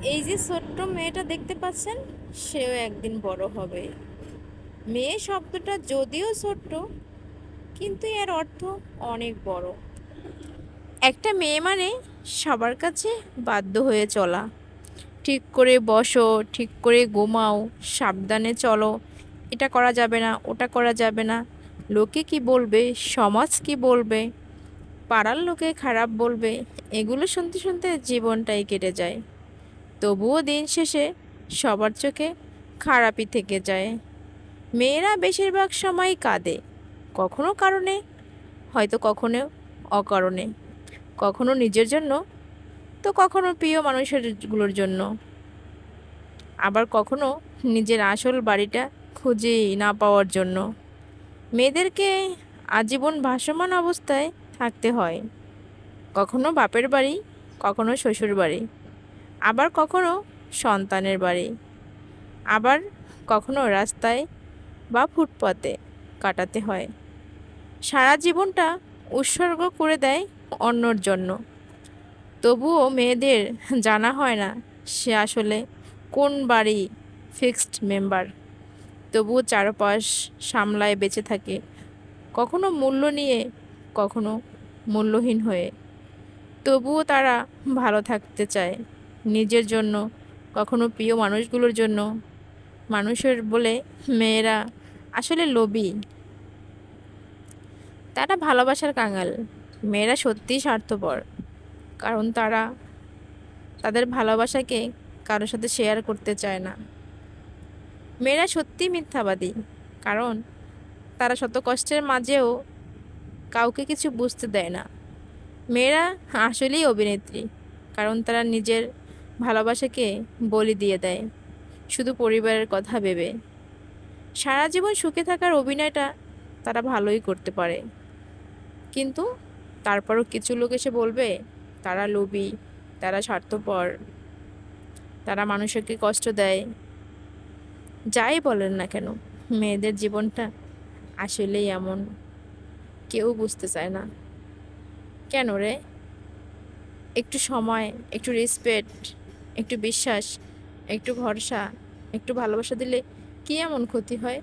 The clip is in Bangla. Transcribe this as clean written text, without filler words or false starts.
এই যে ছোট্ট মেয়েটা দেখতে পাচ্ছেন, সেও একদিন বড় হবে। মেয়ে শব্দটা যদিও ছোট্ট, কিন্তু এর অর্থ অনেক বড়। একটা মেয়ে মানে সবার কাছে বাধ্য হয়ে চলা, ঠিক করে বসো, ঠিক করে ঘুমাও, সাবধানে চলো, এটা করা যাবে না, ওটা করা যাবে না, লোকে কি বলবে, সমাজ কি বলবে, পাড়ার লোকে খারাপ বলবে, এগুলো শুনতে শুনতে জীবনটাই কেটে যায়। তবুও দিন শেষে সবার চোখে খারাপই থেকে যায়। মেয়েরা বেশিরভাগ সময় কাঁদে, কখনো কারণে, হয়তো কখনো অকারণে, কখনো নিজের জন্য, তো কখনো প্রিয় মানুষের গুলোর জন্য, আবার কখনো নিজের আসল বাড়িটা খুঁজে না পাওয়ার জন্য। মেয়েদেরকে আজীবন ভাসমান অবস্থায় থাকতে হয়, কখনো বাপের বাড়ি, কখনো শ্বশুর বাড়ি, আবার কখনো সন্তানের বাড়ি, আবার কখনো রাস্তায় বা ফুটপাতে কাটাতে হয়। সারা জীবনটা উৎসর্গ করে দেয় অন্যর জন্য। তবুও মেয়েদের জানা হয় না সে আসলে কোন বাড়ি ফিক্সড মেম্বার। তবুও চারপাশ সামলায় বেঁচে থাকে, কখনো মূল্য নিয়ে, কখনো মূল্যহীন হয়ে। তবুও তারা ভালো থাকতে চায় নিজের জন্য, কখনো প্রিয় মানুষগুলোর জন্য। মানুষের বলে মেয়েরা আসলে লোভী, তারা ভালোবাসার কাঙাল। মেয়েরা সত্যিই স্বার্থপর, কারণ তারা তাদের ভালোবাসাকে কারোর সাথে শেয়ার করতে চায় না। মেয়েরা সত্যিই মিথ্যাবাদী, কারণ তারা শত কষ্টের মাঝেও কাউকে কিছু বুঝতে দেয় না। মেয়েরা আসলেই অভিনেত্রী, কারণ তারা নিজের ভালোবাসাকে বলি দিয়ে দেয় শুধু পরিবারের কথা ভেবে। সারা জীবন সুখে থাকার অভিনয়টা তারা ভালোই করতে পারে, কিন্তু তারপরও কিছু লোক এসে বলবে তারা লোভী, তারা স্বার্থপর, তারা মানুষকে কষ্ট দেয়। যাই বলেন না কেন, মেয়েদের জীবনটা আসলেই এমন, কেউ বুঝতে চায় না। কেন রে? একটু সময়, একটু রেসপেক্ট, একটু বিশ্বাস, একটু ভরসা, একটু ভালোবাসা দিলে কি এমন ক্ষতি হয়?